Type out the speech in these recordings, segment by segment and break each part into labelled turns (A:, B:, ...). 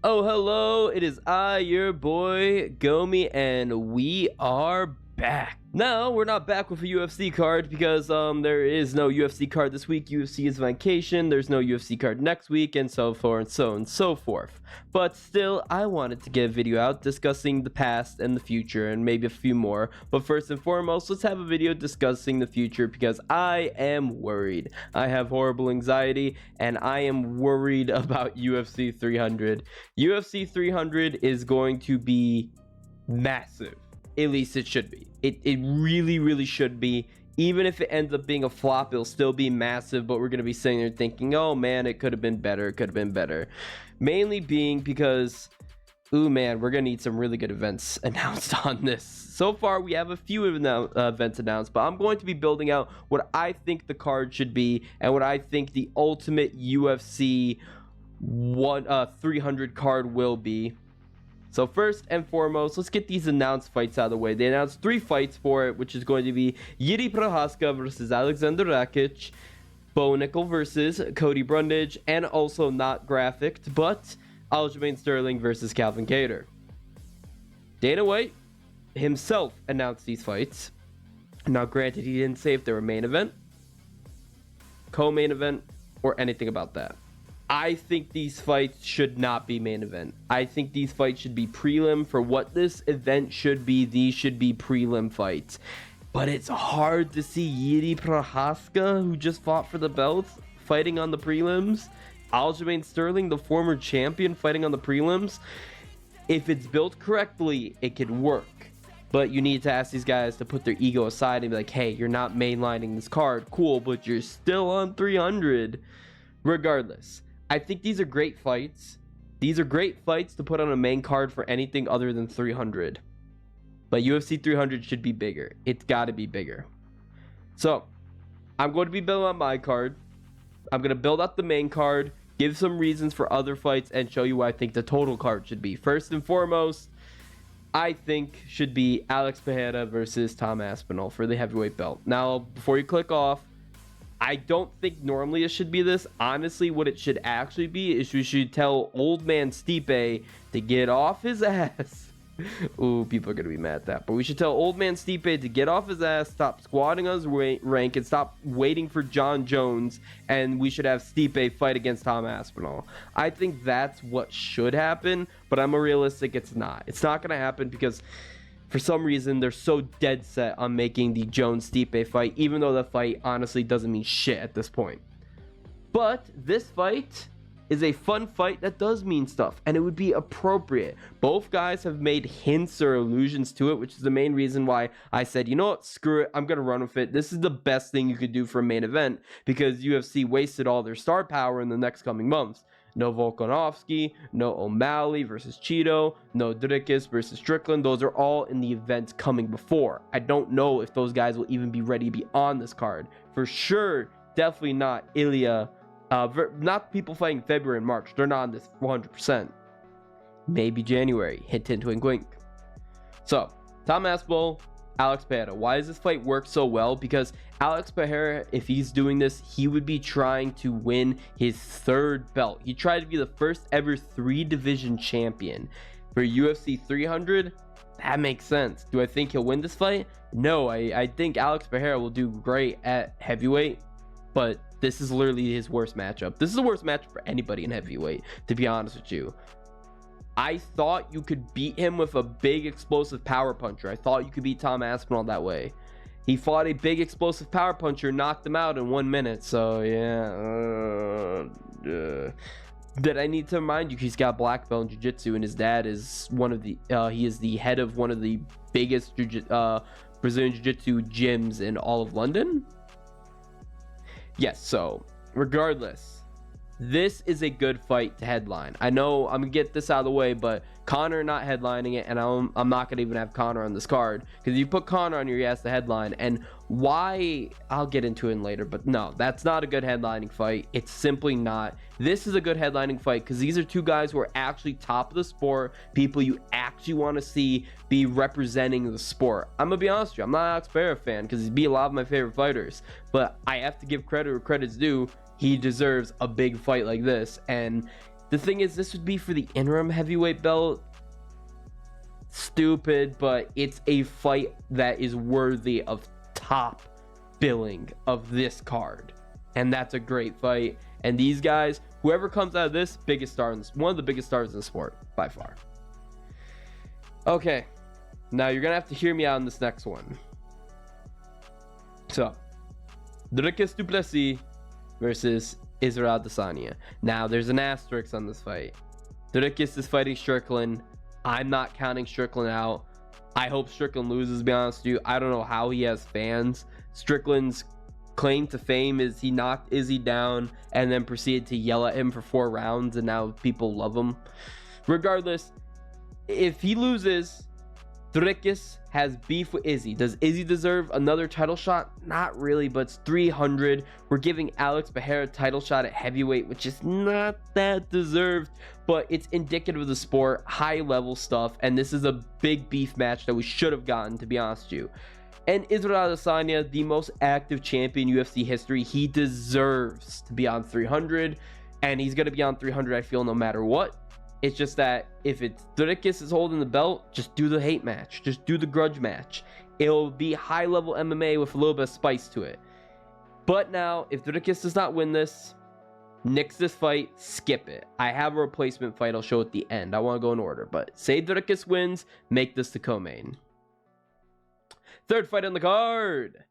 A: Oh, hello, it is I, your boy, Gomi, and we are back. Now, we're not back with a UFC card because there is no UFC card this week. UFC is vacation, there's no UFC card next week, and so forth and so forth. But still, I wanted to get a video out discussing the past and the future, and maybe a few more. But first and foremost, let's have a video discussing the future because I am worried. I have horrible anxiety, and I am worried about UFC 300. UFC 300 is going to be massive. At least it should be. It really should be. Even if it ends up being a flop, it'll still be massive, but we're going to be sitting there thinking, oh man, it could have been better. It could have been better. Mainly being because, ooh man, we're going to need some really good events announced on this. So far, we have a few events announced, but I'm going to be building out what I think the card should be and what I think the ultimate UFC 300 card will be. So first and foremost, let's get these announced fights out of the way. They announced 3 fights for it, which is going to be Jiří Procházka versus Alexander Rakic, Bo Nickel versus Cody Brundage, and also not graphicked, but Aljamain Sterling versus Calvin Kattar. Dana White himself announced these fights. Now granted, he didn't say if they were main event, co-main event, or anything about that. I think these fights should not be main event. I think these fights should be prelim. For what this event should be, these should be prelim fights. But it's hard to see Jiří Procházka, who just fought for the belt, fighting on the prelims. Aljamain Sterling, the former champion, fighting on the prelims. If it's built correctly, it could work. But you need to ask these guys to put their ego aside and be like, hey, you're not mainlining this card. Cool, but you're still on 300. Regardless, I think these are great fights. These are great fights to put on a main card for anything other than 300. But UFC 300 should be bigger. It's got to be bigger. So, I'm going to be building on my card. I'm going to build up the main card, give some reasons for other fights, and show you what I think the total card should be. First and foremost, I think should be Alex Pereira versus Tom Aspinall for the heavyweight belt. Now, before you click off, I don't think normally it should be this. Honestly, what it should actually be is we should tell old man Stipe to get off his ass. Ooh, people are going to be mad at that. But we should tell old man Stipe to get off his ass, stop squatting on his rank, and stop waiting for John Jones. And we should have Stipe fight against Tom Aspinall. I think that's what should happen, but I'm a realistic. It's not. It's not going to happen because for some reason, they're so dead set on making the Jones-Stipe fight, even though the fight honestly doesn't mean shit at this point. But this fight is a fun fight that does mean stuff, and it would be appropriate. Both guys have made hints or allusions to it, which is the main reason why I said, you know what, screw it, I'm going to run with it. This is the best thing you could do for a main event, because UFC wasted all their star power in the next coming months. No Volkanovski, no O'Malley versus Cheeto, no Dricus versus Strickland. Those are all in the events coming before. I don't know if those guys will even be ready to be on this card. For sure, definitely not Ilya. Not people fighting February and March. They're not on this 100%. Maybe January. Hint, hint, wink, wink. So, Tom Aspinall, Alex Pereira. Why does this fight work so well? Because Alex Pereira, if he's doing this, he would be trying to win his 3rd belt. He tried to be the first ever 3-division champion. For UFC 300, that makes sense. Do I think he'll win this fight? No, I think Alex Pereira will do great at heavyweight, but this is literally his worst matchup. This is the worst matchup for anybody in heavyweight, to be honest with you. I thought you could beat him with a big explosive power puncher. I thought you could beat Tom Aspinall that way. He fought a big explosive power puncher, knocked him out in 1 minute. So yeah. Did I need to remind you he's got black belt in jiu-jitsu, and his dad is one of the he is the head of one of the biggest Brazilian jiu-jitsu gyms in all of London? Yes, so regardless, this is a good fight to headline. I know I'm gonna get this out of the way, but Conor not headlining it, and I'm not gonna even have Conor on this card, because you put Conor on here, he has to headline. And why, I'll get into it later, but no, that's not a good headlining fight. It's simply not. This is a good headlining fight because these are two guys who are actually top of the sport, people you actually want to see be representing the sport. I'm gonna be honest with you, I'm not an Alex Pereira fan because he'd be a lot of my favorite fighters, but I have to give credit where credit's due. He deserves a big fight like this, and The thing is, this would be for the interim heavyweight belt. Stupid, but it's a fight that is worthy of top billing of this card. And that's a great fight. And these guys, whoever comes out of this, biggest star in this, one of the biggest stars in the sport by far. Okay, now you're gonna have to hear me out on this next one. So, Dricus du Plessis versus Israel Adesanya. Now, there's an asterisk on this fight. Dricus is fighting Strickland. I'm not counting Strickland out. I hope Strickland loses, to be honest with you. I don't know how he has fans. Strickland's claim to fame is he knocked Izzy down and then proceeded to yell at him for 4 rounds, and now people love him. Regardless, if he loses, Dricus has beef with Izzy. Does Izzy deserve another title shot? Not really, but it's 300. We're giving Alex Pereira a title shot at heavyweight, which is not that deserved, but it's indicative of the sport, high level stuff, and this is a big beef match that we should have gotten, to be honest with you. And Israel Adesanya, the most active champion in UFC history, he deserves to be on 300, and he's going to be on 300, I feel, no matter what. It's just that if it's Dricus is holding the belt, just do the hate match. Just do the grudge match. It'll be high-level MMA with a little bit of spice to it. But now, if Dricus does not win this, nix this fight, skip it. I have a replacement fight I'll show at the end. I want to go in order. But say Dricus wins, make this the co-main. Third fight on the card.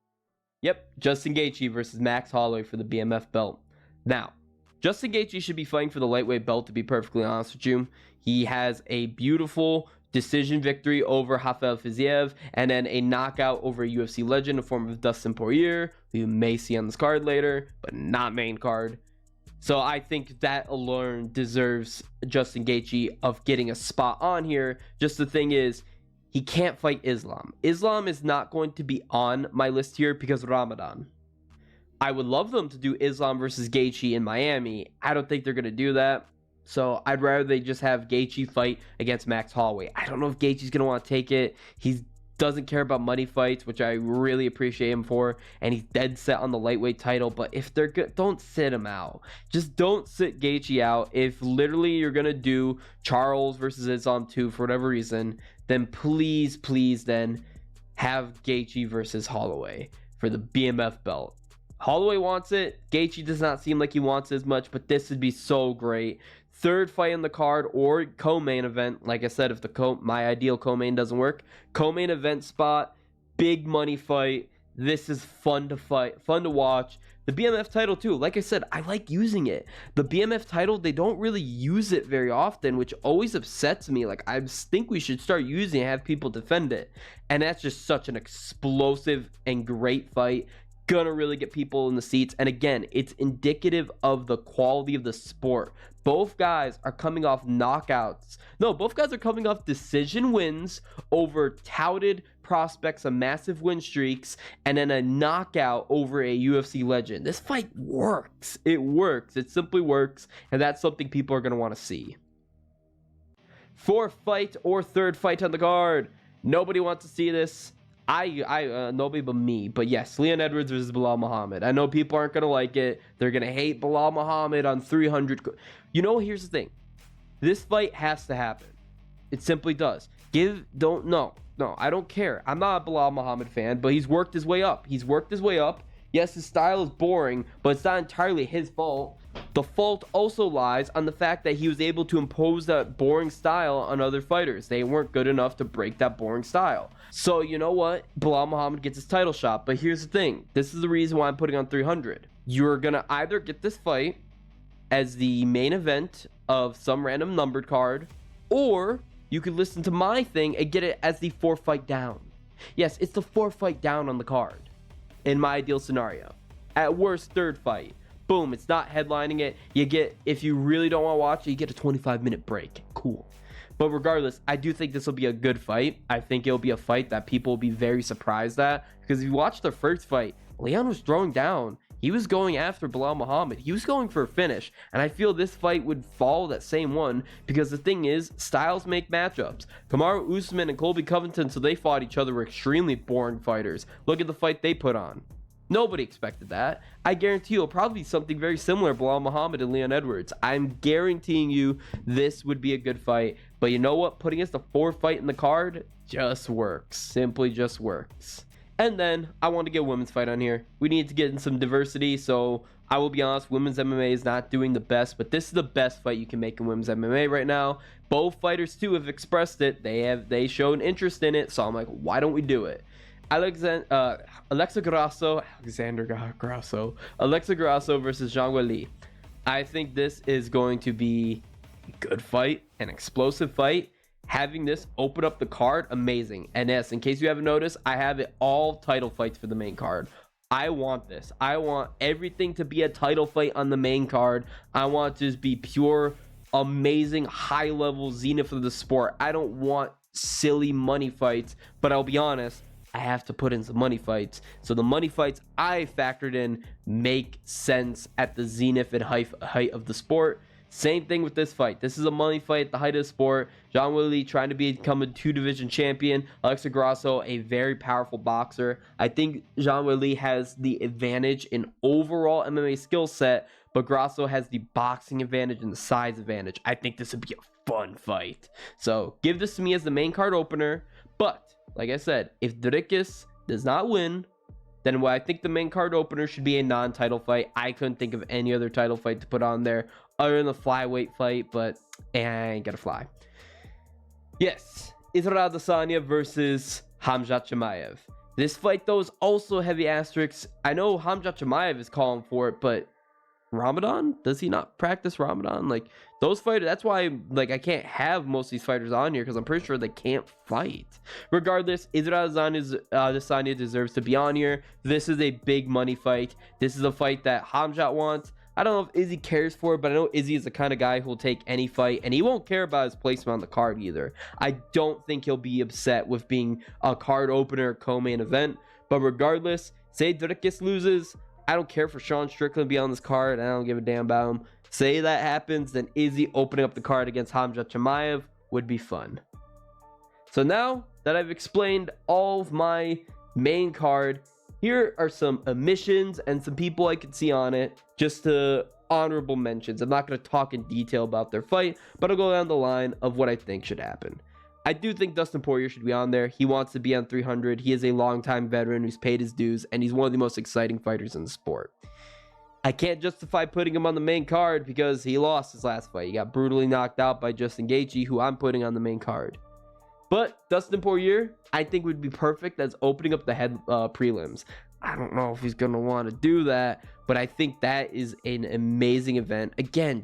A: Yep, Justin Gaethje versus Max Holloway for the BMF belt. Now, Justin Gaethje should be fighting for the lightweight belt, to be perfectly honest with you. He has a beautiful decision victory over Rafael Fiziev, and then a knockout over a UFC legend in the form of Dustin Poirier, who you may see on this card later, but not main card. So I think that alone deserves Justin Gaethje of getting a spot on here. Just the thing is, he can't fight Islam. Islam is not going to be on my list here because of Ramadan. I would love them to do Islam versus Gaethje in Miami. I don't think they're going to do that. So I'd rather they just have Gaethje fight against Max Holloway. I don't know if Gaethje's going to want to take it. He doesn't care about money fights, which I really appreciate him for. And he's dead set on the lightweight title. But if they're good, don't sit him out. Just don't sit Gaethje out. If literally you're going to do Charles versus Islam 2 for whatever reason, then please then have Gaethje versus Holloway for the BMF belt. Holloway wants it. Gaethje does not seem like he wants it as much, but this would be so great. Third fight in the card or co-main event. Like I said, if my ideal co-main doesn't work, co-main event spot, big money fight. This is fun to fight, fun to watch. The BMF title too. Like I said, I like using it. The BMF title, they don't really use it very often, which always upsets me. Like, I think we should start using it and have people defend it. And that's just such an explosive and great fight. Gonna really get people in the seats. And again, it's indicative of the quality of the sport. Both guys are coming off knockouts. No, both guys are coming off decision wins over touted prospects of massive win streaks, and then a knockout over a UFC legend. This fight works. It works. It simply works. And that's something people are going to want to see. Fourth fight or third fight on the card. Nobody wants to see this. Nobody but me. But yes, Leon Edwards versus Bilal Muhammad. I know people aren't going to like it. They're going to hate Bilal Muhammad on 300. You know, here's the thing. This fight has to happen. It simply does. No, I don't care. I'm not a Bilal Muhammad fan, but he's worked his way up. Yes, his style is boring, but it's not entirely his fault. The fault also lies on the fact that he was able to impose that boring style on other fighters. They weren't good enough to break that boring style. So, you know what? Bilal Muhammad gets his title shot. But here's the thing. This is the reason why I'm putting on 300. You're going to either get this fight as the main event of some random numbered card, or you could listen to my thing and get it as the 4th fight down. Yes, it's the 4th fight down on the card in my ideal scenario. At worst, 3rd fight. Boom, it's not headlining it. You get, if you really don't want to watch it, you get a 25-minute break. Cool. But regardless, I do think this will be a good fight. I think it'll be a fight that people will be very surprised at. Because if you watch the first fight, Leon was throwing down. He was going after Bilal Muhammad. He was going for a finish. And I feel this fight would follow that same one. Because the thing is, styles make matchups. Kamaru Usman and Colby Covington, so they fought each other, were extremely boring fighters. Look at the fight they put on. Nobody expected that. I guarantee it'll probably be something very similar, Bilal Muhammad and Leon Edwards. I'm guaranteeing you this would be a good fight. But you know what? Putting us the 4th fight in the card just works. Simply just works. And then I want to get a women's fight on here. We need to get in some diversity. So I will be honest, women's MMA is not doing the best, but this is the best fight you can make in women's MMA right now. Both fighters too have expressed it. They showed interest in it. So I'm like, why don't we do it? Alexa Grasso versus Zhang Weili. I think this is going to be a good fight, an explosive fight. Having this open up the card, amazing. And yes, in case you haven't noticed, I have it all title fights for the main card. I want this. I want everything to be a title fight on the main card. I want to just be pure, amazing, high-level zenith of the sport. I don't want silly money fights, but I'll be honest, I have to put in some money fights. So the money fights I factored in make sense at the zenith and height of the sport. Same thing with this fight. This is a money fight at the height of the sport. Zhang Weili trying to become a 2-division champion. Alexa Grasso, a very powerful boxer. I think Zhang Weili has the advantage in overall MMA skill set, but Grasso has the boxing advantage and the size advantage. I think this would be a fun fight. So give this to me as the main card opener. But like I said, if Dricus does not win, then what I think the main card opener should be a non-title fight. I couldn't think of any other title fight to put on there other than the flyweight fight, but I ain't gonna fly. Yes, Israel Adesanya versus Khamzat Chimaev. This fight, though, is also heavy asterisks. I know Khamzat Chimaev is calling for it, but Ramadan? Does he not practice Ramadan? Like, those fighters, that's why, like, I can't have most of these fighters on here, because I'm pretty sure they can't fight. Regardless, Israel Adesanya deserves to be on here. This is a big money fight. This is a fight that Khamzat wants. I don't know if Izzy cares for it, but I know Izzy is the kind of guy who'll take any fight, and he won't care about his placement on the card either. I don't think he'll be upset with being a card opener, co-main event. But regardless, say Dricus loses, I don't care for Sean Strickland to be on this card. I don't give a damn about him. Say that happens, then Izzy opening up the card against Khamzat Chimaev would be fun. So now that I've explained all of my main card, here are some omissions and some people I could see on it, just to honorable mentions. I'm not going to talk in detail about their fight, but I'll go down the line of what I think should happen. I do think Dustin Poirier should be on there. He wants to be on 300. He is a longtime veteran who's paid his dues, and he's one of the most exciting fighters in the sport. I can't justify putting him on the main card because he lost his last fight. He got brutally knocked out by Justin Gaethje, who I'm putting on the main card. But Dustin Poirier, I think, would be perfect as opening up the head prelims. I don't know if he's going to want to do that, but I think that is an amazing event. Again,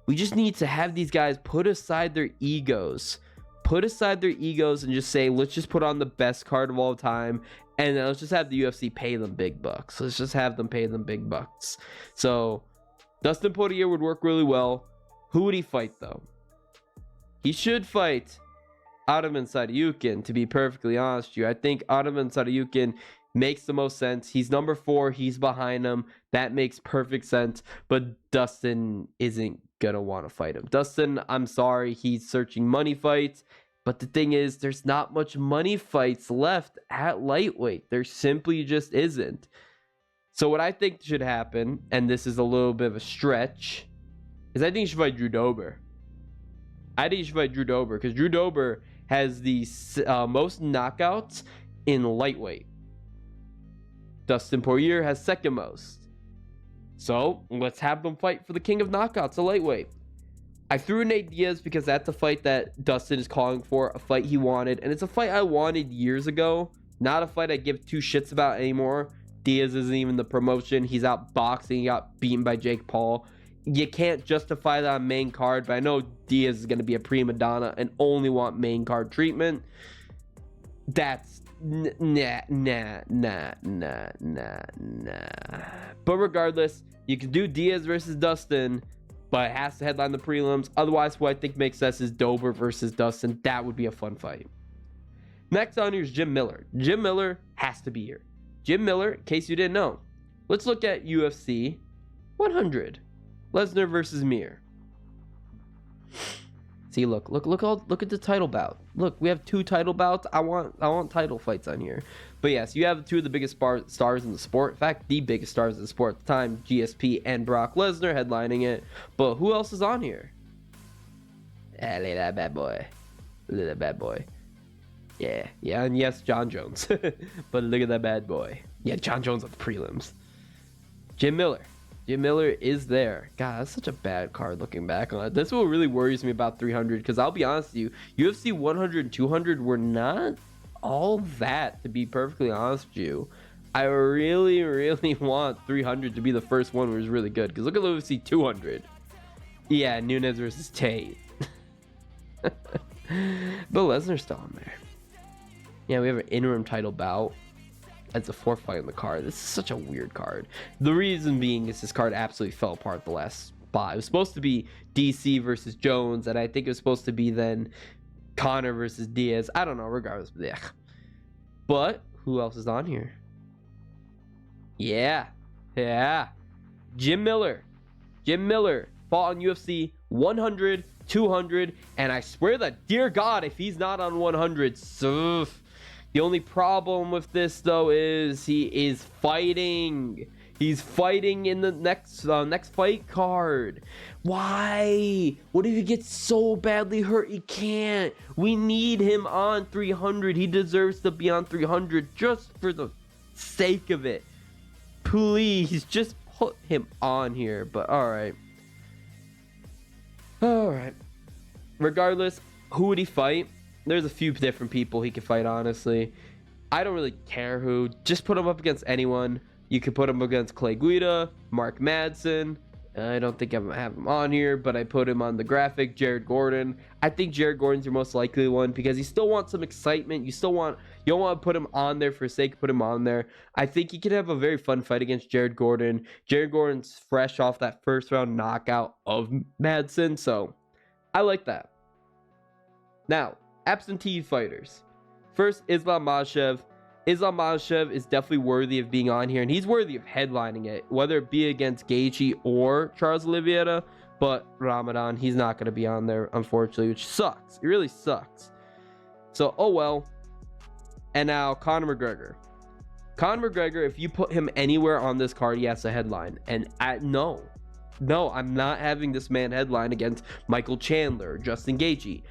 A: we just need to have these guys put aside their egos. Put aside their egos and just say, let's just put on the best card of all time, and then let's just have the UFC pay them big bucks. Let's just have them pay them big bucks. So Dustin Poirier would work really well. Who would he fight, though? He should fight Ottoman Sadyukin, to be perfectly honest with you. I think Ottoman Sadyukin makes the most sense. He's number 4. He's behind him. That makes perfect sense. But Dustin isn't gonna want to fight him. Dustin, I'm sorry, he's searching money fights. But the thing is, there's not much money fights left at lightweight. There simply just isn't. So what I think should happen, and this is a little bit of a stretch, is I think you should fight Drew Dober. I think you should fight Drew Dober because Drew Dober has the most knockouts in lightweight. Dustin Poirier has second most. So let's have them fight for the king of knockouts, a lightweight. I threw in Nate Diaz because that's a fight that Dustin is calling for, a fight he wanted, and it's a fight I wanted years ago. Not a fight I give 2 shits about anymore. Diaz isn't even the promotion. He's out boxing. He got beaten by Jake Paul. You can't justify that on main card, but I know Diaz is going to be a prima donna and only want main card treatment. That's nah. But regardless, you can do Diaz versus Dustin, but it has to headline the prelims. Otherwise, what I think makes sense is Dober versus Dustin. That would be a fun fight. Next on here is Jim Miller. Jim Miller has to be here. Jim Miller, in case you didn't know, let's look at UFC 100. Lesnar versus Mir. Is See, look at the title bout. Look, we have 2 title bouts. I want title fights on here. But yes, you have 2 of the biggest stars in the sport. In fact, the biggest stars in the sport at the time, GSP and Brock Lesnar headlining it. But who else is on here? Look at that bad boy. Look at that bad boy. Yeah, and yes, John Jones. But look at that bad boy. Yeah, John Jones at the prelims. Jim Miller is there. God, that's such a bad card looking back on it. That's what really worries me about 300, because I'll be honest with you, UFC 100 and 200 were not all that, to be perfectly honest with you. I really want 300 to be the first one where it's really good, because look at UFC 200. Yeah, Nunes versus Tate. But Lesnar's still on there. Yeah, we have an interim title bout. That's a 4th fight in the card. This is such a weird card. The reason being is this card absolutely fell apart the last spot. It was supposed to be DC versus Jones, and I think it was supposed to be then Conor versus Diaz. I don't know, regardless. Blech. But who else is on here? Yeah. Jim Miller fought on UFC 100, 200, and I swear that, dear God, if he's not on 100, so the only problem with this, though, is he is fighting. He's fighting in the next fight card. Why? What if he gets so badly hurt he can't? We need him on 300. He deserves to be on 300 just for the sake of it. Please, just put him on here. But all right. Regardless, who would he fight? There's a few different people he could fight, honestly. I don't really care who. Just put him up against anyone. You could put him against Clay Guida, Mark Madsen. I don't think I have him on here, but I put him on the graphic. Jared Gordon. I think Jared Gordon's your most likely one, because you still want some excitement. You don't want to put him on there for the sake of putting him on there. I think he could have a very fun fight against Jared Gordon. Jared Gordon's fresh off that first round knockout of Madsen, so I like that. Now, absentee fighters. First, Islam Makhachev. Islam Makhachev is definitely worthy of being on here, and he's worthy of headlining it, whether it be against Gaethje or Charles Oliveira. But Ramadan, he's not going to be on there, unfortunately, which sucks. It really sucks. So, oh well. And now, Conor McGregor. Conor McGregor, if you put him anywhere on this card, he has a headline. And no, I'm not having this man headline against Michael Chandler or Justin Gaethje.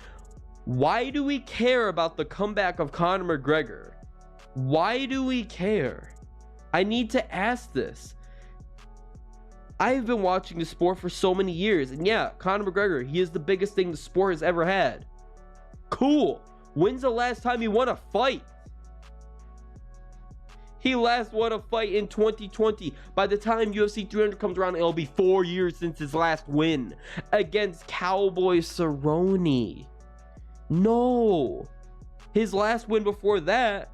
A: Why do we care about the comeback of Conor McGregor? Why do we care? I need to ask this. I've been watching the sport for so many years, and yeah, Conor McGregor, he is the biggest thing the sport has ever had. Cool. When's the last time he won a fight? He last won a fight in 2020. By the time UFC 300 comes around, it'll be 4 years since his last win against Cowboy Cerrone. No, his last win before that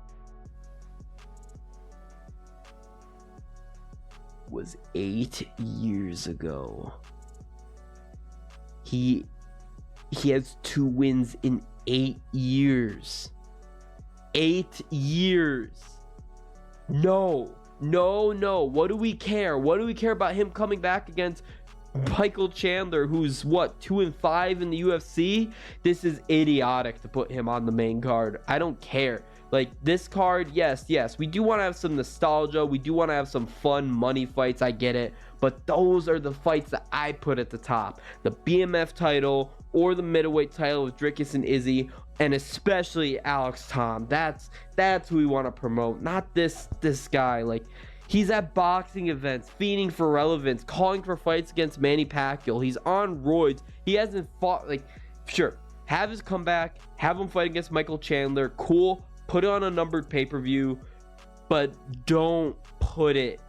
A: was 8 years ago. He has 2 wins in 8 years. 8 years. No. What do we care? What do we care about him coming back against Michael Chandler, who's what, 2-5 in the UFC? This is idiotic to put him on the main card. I don't care. Like, this card, yes, we do want to have some nostalgia. We do want to have some fun money fights. I get it. But those are the fights that I put at the top. The BMF title or the middleweight title with Dricus and Izzy, and especially Alex Tom. That's who we want to promote, not this guy. Like, he's at boxing events, fiending for relevance, calling for fights against Manny Pacquiao. He's on roids. He hasn't fought. Like, sure, have his comeback, have him fight against Michael Chandler. Cool. Put it on a numbered pay-per-view, but don't put it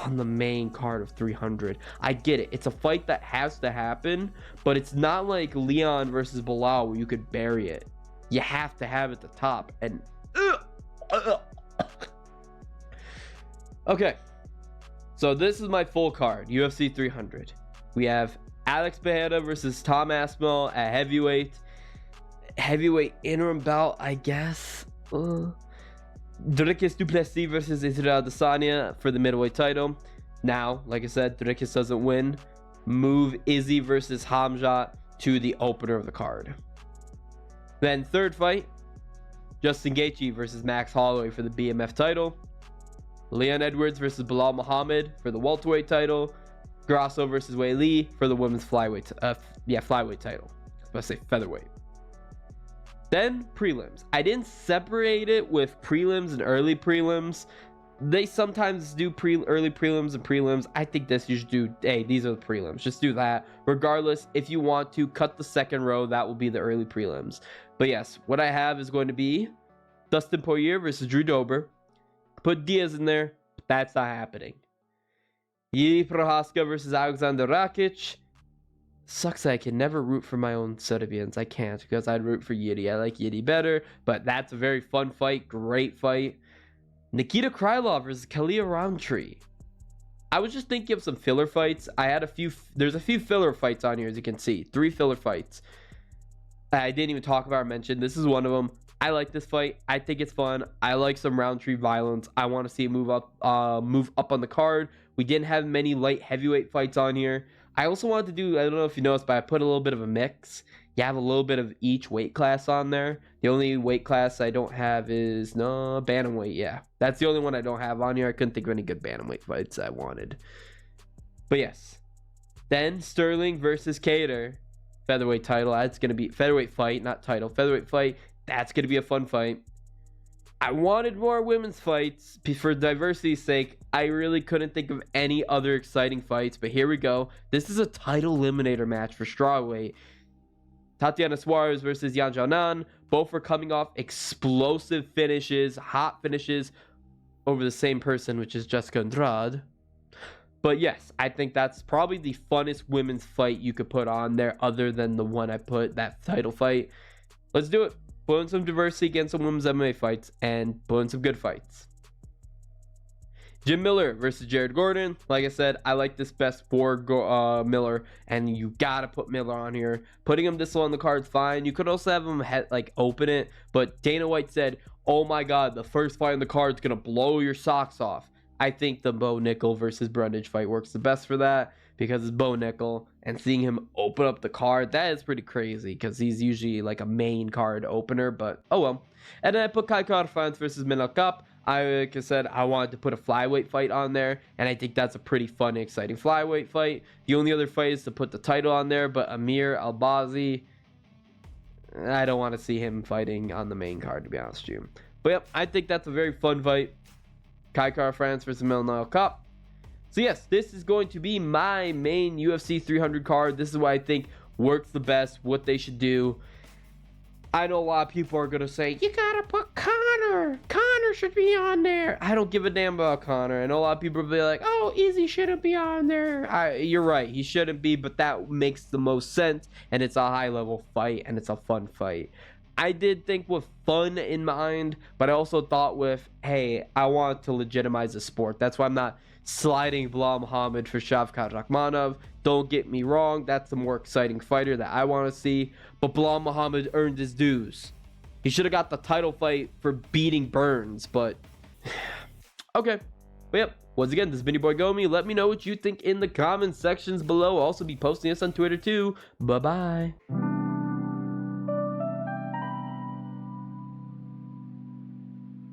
A: on the main card of 300. I get it. It's a fight that has to happen, but it's not like Leon versus Bilal where you could bury it. You have to have it at the top. And okay, so this is my full card. UFC 300. We have Alex Pereira versus Tom Aspinall at heavyweight interim bout, I guess. Dricus du Plessis versus Israel Adesanya for the middleweight title. Now, like I said, Dricus doesn't win. Move Izzy versus Hamzat to the opener of the card. Then third fight, Justin Gaethje versus Max Holloway for the BMF title. Leon Edwards versus Bilal Muhammad for the welterweight title. Grasso versus Wei Li for the women's flyweight title. I was about to say featherweight. Then prelims. I didn't separate it with prelims and early prelims. They sometimes do early prelims and prelims. I think this you should do, hey, these are the prelims. Just do that. Regardless, if you want to cut the second row, that will be the early prelims. But yes, what I have is going to be Dustin Poirier versus Drew Dober. Put Diaz in there, but that's not happening. Yuri Prochazka versus Alexander Rakic. Sucks that I can never root for my own Serbians. I can't because I'd root for Yuri. I like Yuri better, but that's a very fun fight. Great fight. Nikita Krylov versus Khalil Roundtree. I was just thinking of some filler fights. There's a few filler fights on here, as you can see. 3 filler fights. I didn't even talk about or mention. This is one of them. I like this fight. I think it's fun. I like some Roundtree violence. I want to see it move up on the card. We didn't have many light heavyweight fights on here. I also wanted to do, I don't know if you noticed, but I put a little bit of a mix. You have a little bit of each weight class on there. The only weight class I don't have is bantamweight. Yeah, that's the only one I don't have on here. I couldn't think of any good bantamweight fights I wanted. But yes. Then Sterling versus Kattar. Featherweight title. That's going to be featherweight fight, not title. Featherweight fight. That's going to be a fun fight. I wanted more women's fights for diversity's sake. I really couldn't think of any other exciting fights, but here we go. This is a title eliminator match for strawweight. Tatiana Suarez versus Yan Xiaonan. Both are coming off explosive finishes, hot finishes over the same person, which is Jessica Andrade. But yes, I think that's probably the funnest women's fight you could put on there other than the one I put, that title fight. Let's do it. Put in some diversity against some women's MMA fights and put in some good fights. Jim Miller versus Jared Gordon. Like I said, I like this best for Miller, and you gotta put Miller on here. Putting him this low on the card is fine. You could also have him open it, but Dana White said, "Oh my God, the first fight on the card is gonna blow your socks off." I think the Bo Nickel versus Brundage fight works the best for that because it's Bo Nickel, and seeing him open up the card, that is pretty crazy because he's usually like a main card opener, but oh well. And then I put Kai Kara-France versus Minel Cup. Like I said, I wanted to put a flyweight fight on there, and I think that's a pretty fun and exciting flyweight fight. The only other fight is to put the title on there, but Amir Albazi, I don't want to see him fighting on the main card, to be honest with you. But yep, I think that's a very fun fight. Kai Kara-France versus Minel Cup. So yes, this is going to be my main UFC 300 card. This is what I think works the best, what they should do. I know a lot of people are going to say, you got to put Conor. Conor should be on there. I don't give a damn about Conor. I know a lot of people will be like, oh, Izzy shouldn't be on there. You're right. He shouldn't be, but that makes the most sense. And it's a high-level fight, and it's a fun fight. I did think with fun in mind, but I also thought with, hey, I want to legitimize the sport. That's why I'm not sliding Bilal Muhammad for Shavkat Rakhmonov. Don't get me wrong, that's the more exciting fighter that I want to see, but Bilal Muhammad earned his dues. He should have got the title fight for beating Burns, but okay. But yep, once again, this has been your boy Gomi. Let me know what you think in the comment sections below. I'll also be posting this on Twitter too. Bye-bye.